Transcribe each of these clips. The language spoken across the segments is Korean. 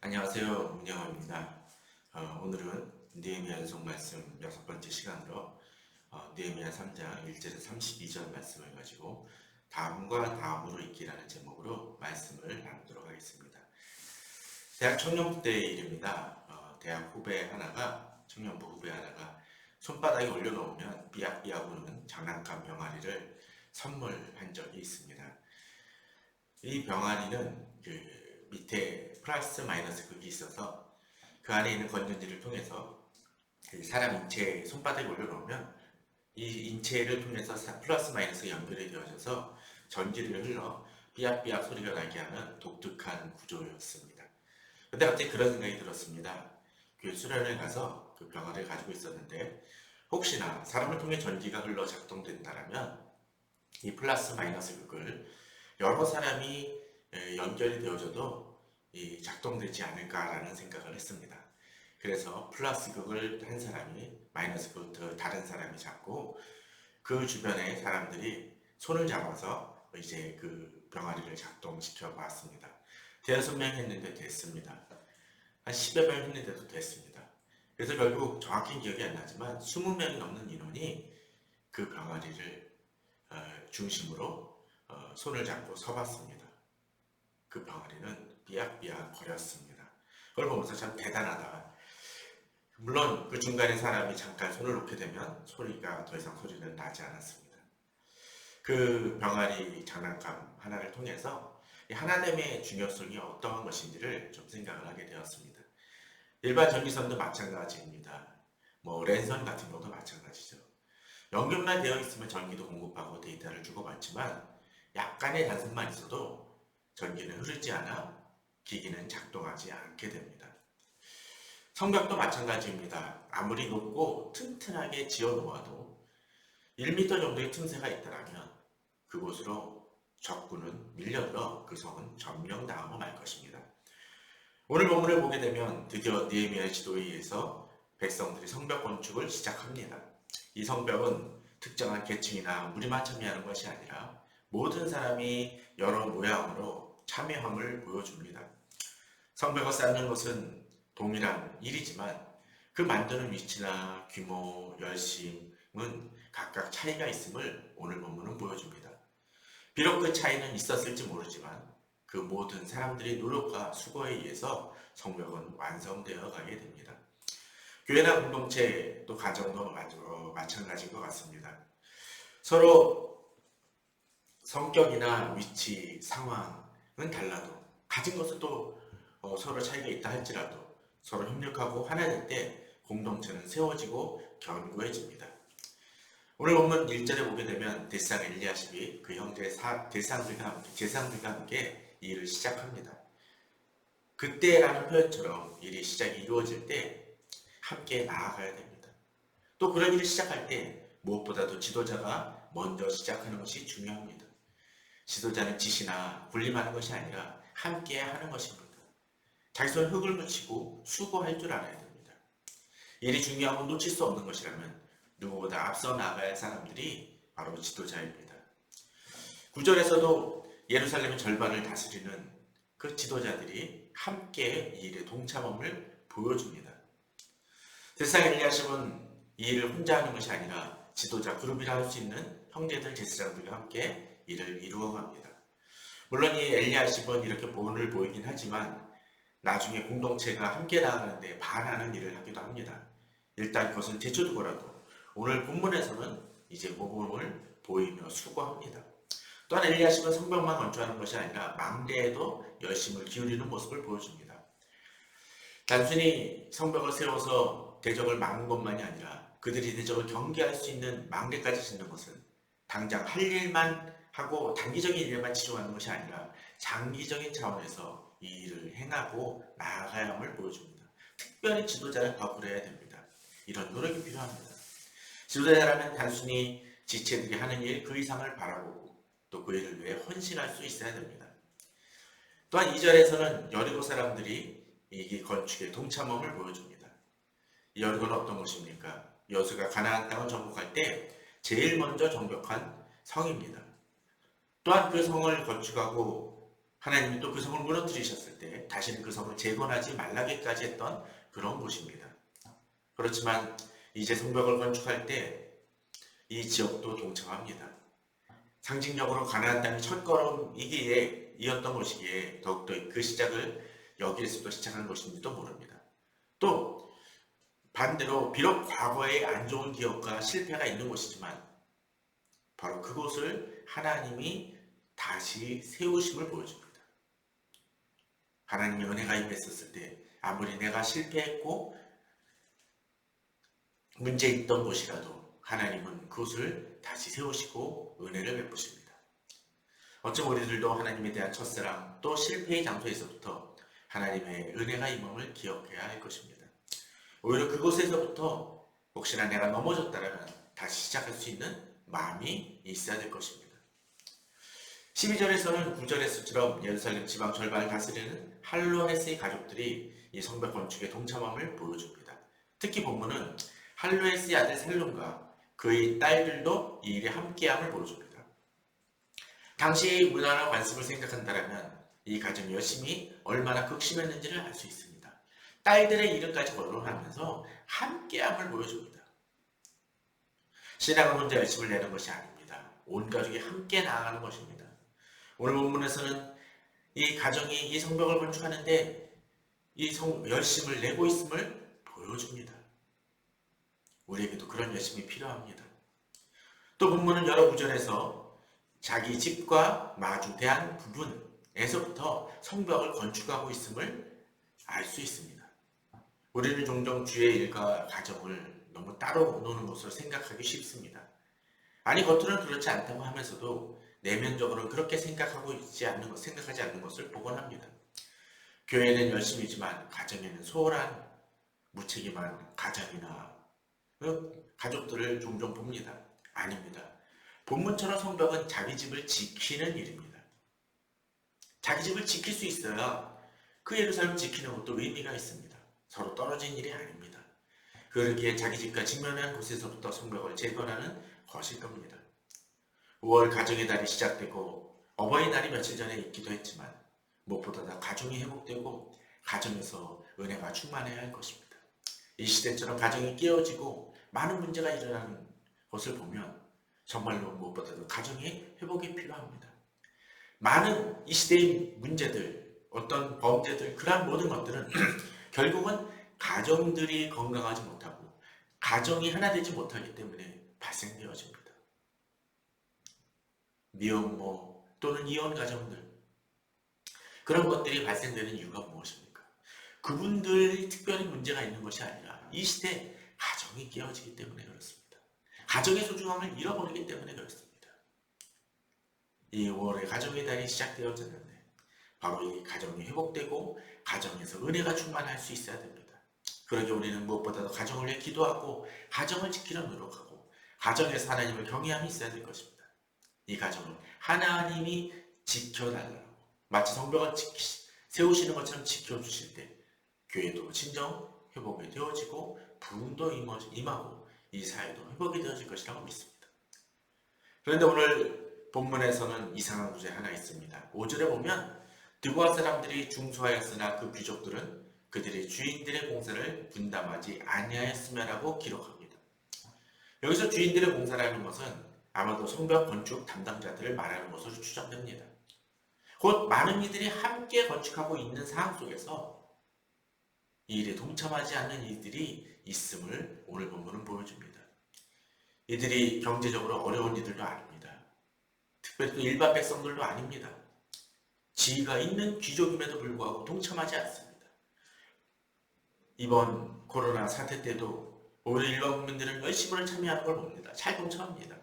안녕하세요. 문영호입니다. 오늘은 느헤미야 연속 말씀 6번째 시간으로 느헤미야 3장 1절에서 32절 말씀을 가지고 다음과 다음으로 읽기라는 제목으로 말씀을 나누도록 하겠습니다. 대학 청년부 때의 일입니다. 대학 후배 하나가 청년부 후배 하나가 손바닥에 올려놓으면 삐약삐약 우는 장난감 병아리를 선물한 적이 있습니다. 이 병아리는 그 밑에 플러스 마이너스 극이 있어서 그 안에 있는 건전지를 통해서 그 사람 인체에 손바닥에 올려놓으면 이 인체를 통해서 플러스 마이너스가 연결이 되어져서 전기를 흘러 삐약삐약 소리가 나게 하는 독특한 구조였습니다. 근데 갑자기 그런 생각이 들었습니다. 교회 수련회 가서 그 병아리를 가지고 있었는데 혹시나 사람을 통해 전기가 흘러 작동된다면 이 플러스 마이너스 극을 여러 사람이 연결이 되어져도 작동되지 않을까라는 생각을 했습니다. 그래서 플러스 극을 한 사람이 마이너스 극을 다른 사람이 잡고 그 주변의 사람들이 손을 잡아서 이제 그 병아리를 작동시켜 봤습니다. 대여섯 명 했는데 됐습니다. 한 10여 명 했는데도 됐습니다. 그래서 결국 정확히 기억이 안 나지만 20명이 넘는 인원이 그 병아리를 중심으로 손을 잡고 서봤습니다. 그 병아리는 삐약삐약 거렸습니다. 그걸 보면서 참 대단하다. 물론 그 중간에 사람이 잠깐 손을 놓게 되면 소리가 더 이상 소리는 나지 않았습니다. 그 병아리 장난감 하나를 통해서 이 하나됨의 중요성이 어떠한 것인지를 좀 생각을 하게 되었습니다. 일반 전기선도 마찬가지입니다. 랜선 같은 경우도 마찬가지죠. 연결만 되어 있으면 전기도 공급하고 데이터를 주고받지만 약간의 단선만 있어도 전기는 흐르지 않아 기기는 작동하지 않게 됩니다. 성벽도 마찬가지입니다. 아무리 높고 튼튼하게 지어 놓아도 1m 정도의 틈새가 있다면 그곳으로 적군은 밀려들어 그 성은 점령당하고 말 것입니다. 오늘 본문을 보게 되면 드디어 느헤미야의 지도에 의해서 백성들이 성벽 건축을 시작합니다. 이 성벽은 특정한 계층이나 무리만 참여하는 것이 아니라 모든 사람이 여러 모양으로 참여함을 보여줍니다. 성벽을 쌓는 것은 동일한 일이지만 그 만드는 위치나 규모, 열심은 각각 차이가 있음을 오늘 본문은 보여줍니다. 비록 그 차이는 있었을지 모르지만 그 모든 사람들의 노력과 수고에 의해서 성벽은 완성되어 가게 됩니다. 교회나 공동체 또 가정도 마찬가지인 것 같습니다. 서로 성격이나 위치, 상황은 달라도 가진 것은 또 서로 차이가 있다 할지라도 서로 협력하고 하나 될 때 공동체는 세워지고 견고해집니다. 오늘 본문 1절에 보게 되면 대상 엘리야십이 그 형제 제사장들과 함께 일을 시작합니다. 그때라는 표현처럼 일이 시작이 이루어질 때 함께 나아가야 됩니다. 또 그런 일을 시작할 때 무엇보다도 지도자가 먼저 시작하는 것이 중요합니다. 지도자는 지시나 군림하는 것이 아니라 함께 하는 것입니다. 자기 손에 흙을 묻히고 수고할 줄 알아야 됩니다. 일이 중요하고 놓칠 수 없는 것이라면 누구보다 앞서 나가야 할 사람들이 바로 지도자입니다. 9절에서도 예루살렘의 절반을 다스리는 그 지도자들이 함께 이 일에 동참함을 보여줍니다. 대상 엘리야십은 이 일을 혼자 하는 것이 아니라 지도자 그룹이라 할 수 있는 형제들 제사장들과 함께 일을 이루어갑니다. 물론 이 엘리야십은 이렇게 본을 보이긴 하지만 나중에 공동체가 함께 나가는데 반하는 일을 하기도 합니다. 일단 그것은 제쳐두고라도 오늘 본문에서는 이제 모범을 보이며 수고합니다. 또한 엘리야십은 성벽만 건축하는 것이 아니라 망대에도 열심을 기울이는 모습을 보여줍니다. 단순히 성벽을 세워서 대적을 막는 것만이 아니라 그들이 대적을 경계할 수 있는 망대까지 짓는 것은 당장 할 일만 하고 단기적인 일만 치료하는 것이 아니라 장기적인 차원에서 이 일을 행하고 나아가야 함을 보여줍니다. 특별히 지도자는 더 그래야 됩니다. 이런 노력이 필요합니다. 지도자라면 단순히 지체들이 하는 일 그 이상을 바라보고 또 그 일을 위해 헌신할 수 있어야 됩니다. 또한 2절에서는 여리고 사람들이 이 건축에 동참함을 보여줍니다. 이 여리고는 어떤 것입니까? 여수가 가나안 땅을 정복할 때 제일 먼저 정복한 성입니다. 또한 그 성을 건축하고 하나님이 또 그 성을 무너뜨리셨을 때 다시는 그 성을 재건하지 말라기까지 했던 그런 곳입니다. 그렇지만 이제 성벽을 건축할 때 이 지역도 동참합니다. 상징적으로 가나안 땅의 첫걸음이기에 이었던 것이기에 더욱더 그 시작을 여기에서도 시작한 것인지도 모릅니다. 또 반대로 비록 과거에 안 좋은 기억과 실패가 있는 곳이지만 바로 그곳을 하나님이 다시 세우심을 보여줍니다. 하나님의 은혜가 임했었을 때 아무리 내가 실패했고 문제 있던 곳이라도 하나님은 그곳을 다시 세우시고 은혜를 베푸십니다. 어쩜 우리들도 하나님에 대한 첫사랑 또 실패의 장소에서부터 하나님의 은혜가 임함을 기억해야 할 것입니다. 오히려 그곳에서부터 혹시나 내가 넘어졌다면 다시 시작할 수 있는 마음이 있어야 될 것입니다. 12절에서는 9절에서처럼 예루살렘 지방 절반을 다스리는 할로헤스의 가족들이 이 성벽 건축에 동참함을 보여줍니다. 특히 본문은 할로헤스의 아들 셀룸과 그의 딸들도 이 일에 함께함을 보여줍니다. 당시의 문화나 관습을 생각한다면 이 가정이 열심히 얼마나 극심했는지를 알 수 있습니다. 딸들의 이름까지 거론하면서 함께함을 보여줍니다. 신앙은 혼자 열심을 내는 것이 아닙니다. 온 가족이 함께 나아가는 것입니다. 오늘 본문에서는 이 가정이 이 성벽을 건축하는데 열심을 내고 있음을 보여줍니다. 우리에게도 그런 열심이 필요합니다. 또 본문은 여러 구절에서 자기 집과 마주대한 부분에서부터 성벽을 건축하고 있음을 알 수 있습니다. 우리는 종종 주의 일과 가정을 너무 따로 노는 것으로 생각하기 쉽습니다. 아니 겉으로는 그렇지 않다고 하면서도 내면적으로는 그렇게 생각하지 않는 것을 보곤 합니다. 교회는 열심이지만 가정에는 소홀한 무책임한 가장이나 가족들을 종종 봅니다. 아닙니다. 본문처럼 성벽은 자기 집을 지키는 일입니다. 자기 집을 지킬 수 있어야 그 예루살렘 지키는 것도 의미가 있습니다. 서로 떨어진 일이 아닙니다. 그러기에 자기 집과 직면한 곳에서부터 성벽을 재건하는 것일 겁니다. 5월 가정의 달이 시작되고 어버이날이 며칠 전에 있기도 했지만 무엇보다 가정이 회복되고 가정에서 은혜가 충만해야 할 것입니다. 이 시대처럼 가정이 깨어지고 많은 문제가 일어나는 것을 보면 정말로 무엇보다도 가정의 회복이 필요합니다. 많은 이 시대의 문제들, 어떤 범죄들, 그러한 모든 것들은 결국은 가정들이 건강하지 못하고 가정이 하나 되지 못하기 때문에 발생되어집니다. 미혼모 또는 이혼 가정들, 그런 것들이 발생되는 이유가 무엇입니까? 그분들이 특별히 문제가 있는 것이 아니라 이 시대 가정이 깨어지기 때문에 그렇습니다. 가정의 소중함을 잃어버리기 때문에 그렇습니다. 이 5월에 가정의 달이 시작되어졌는데 바로 이 가정이 회복되고 가정에서 은혜가 충만할 수 있어야 됩니다. 그러기 우리는 무엇보다도 가정을 위해 기도하고 가정을 지키려 노력하고 가정에서 하나님을 경외함이 있어야 될 것입니다. 이 가정을 하나님이 지켜달라고 마치 성벽을 세우시는 것처럼 지켜주실 때 교회도 진정 회복이 되어지고 부흥도 임하고 이 사회도 회복이 되어질 것이라고 믿습니다. 그런데 오늘 본문에서는 이상한 구절이 하나 있습니다. 5절에 보면 드보아 사람들이 중수하였으나 그 귀족들은 그들의 주인들의 공사를 분담하지 아니하였으며라고 기록합니다. 여기서 주인들의 공사라는 것은 아마도 성벽 건축 담당자들을 말하는 것으로 추정됩니다. 곧 많은 이들이 함께 건축하고 있는 상황 속에서 이 일에 동참하지 않는 이들이 있음을 오늘 본문은 보여줍니다. 이들이 경제적으로 어려운 이들도 아닙니다. 특별히 또 일반 백성들도 아닙니다. 지위가 있는 귀족임에도 불구하고 동참하지 않습니다. 이번 코로나 사태 때도 오히려 일반 국민들은 열심히 참여하는 걸 봅니다. 잘 동참합니다.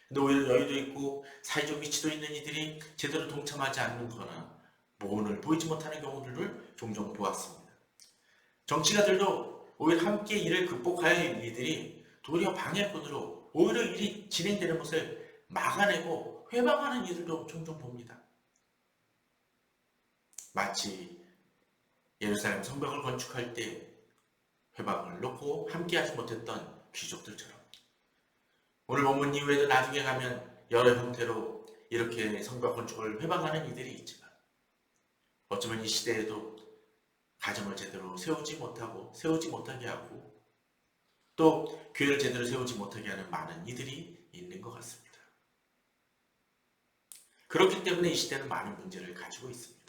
근데 오히려 여유도 있고 사회적 위치도 있는 이들이 제대로 동참하지 않는 거나 모혼을 보이지 못하는 경우들을 종종 보았습니다. 정치가들도 오히려 함께 이를 극복할 이들이 도리어 방해꾼으로 오히려 일이 진행되는 것을 막아내고 회방하는 이들도 종종 봅니다. 마치 예루살렘 성벽을 건축할 때 회방을 놓고 함께하지 못했던 귀족들처럼 오늘 본문 이후에도 나중에 가면 여러 형태로 이렇게 성벽 건축을 회방하는 이들이 있지만 어쩌면 이 시대에도 가정을 제대로 세우지 못하게 하고 또 교회를 제대로 세우지 못하게 하는 많은 이들이 있는 것 같습니다. 그렇기 때문에 이 시대는 많은 문제를 가지고 있습니다.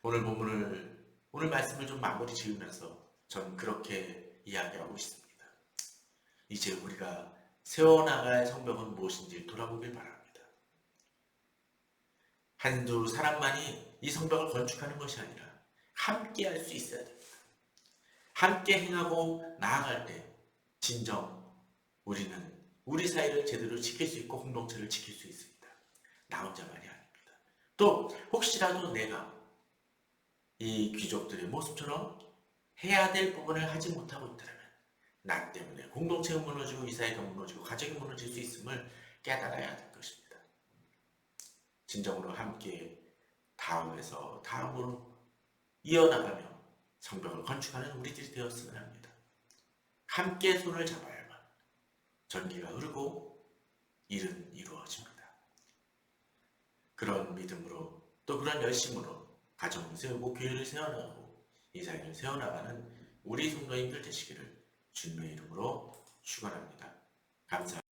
오늘 말씀을 좀 마무리 지으면서 전 그렇게 이야기하고 있습니다. 이제 우리가 세워나갈 성벽은 무엇인지 돌아보길 바랍니다. 한두 사람만이 이 성벽을 건축하는 것이 아니라 함께 할 수 있어야 됩니다. 함께 행하고 나아갈 때 진정 우리는 우리 사이를 제대로 지킬 수 있고 공동체를 지킬 수 있습니다. 나 혼자만이 아닙니다. 또 혹시라도 내가 이 귀족들의 모습처럼 해야 될 부분을 하지 못하고 있다면 나 때문에 공동체가 무너지고 이 사회가 무너지고 가정이 무너질 수 있음을 깨달아야 될 것입니다. 진정으로 함께 다음에서 다음으로 이어나가며 성벽을 건축하는 우리들이 되었으면 합니다. 함께 손을 잡아야만 전기가 흐르고 일은 이루어집니다. 그런 믿음으로 또 그런 열심으로 가정을 세우고 교회를 세워나가고 이 사회를 세워나가는 우리 성도님들 되시기를 주님의 이름으로 축원합니다. 감사합니다.